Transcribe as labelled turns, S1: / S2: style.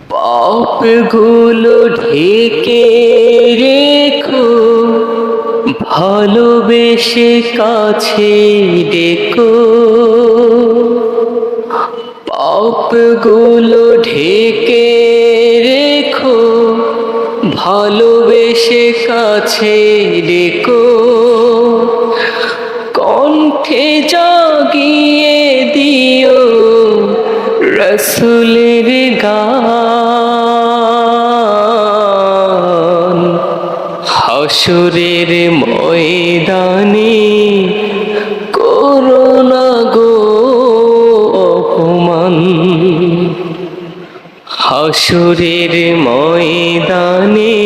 S1: পাপগুলো ঢেকে রেখো, ভালোবেসে কাছে ডেকো। পাপগুলো ঢেকে রেখো, ভালোবেসে কাছে ডেকো। কণ্ঠে জাগিয়ে দিও রসুলের গান। হাসরের ময়দানে করোনা গো অপমান। হাসরের ময়দানে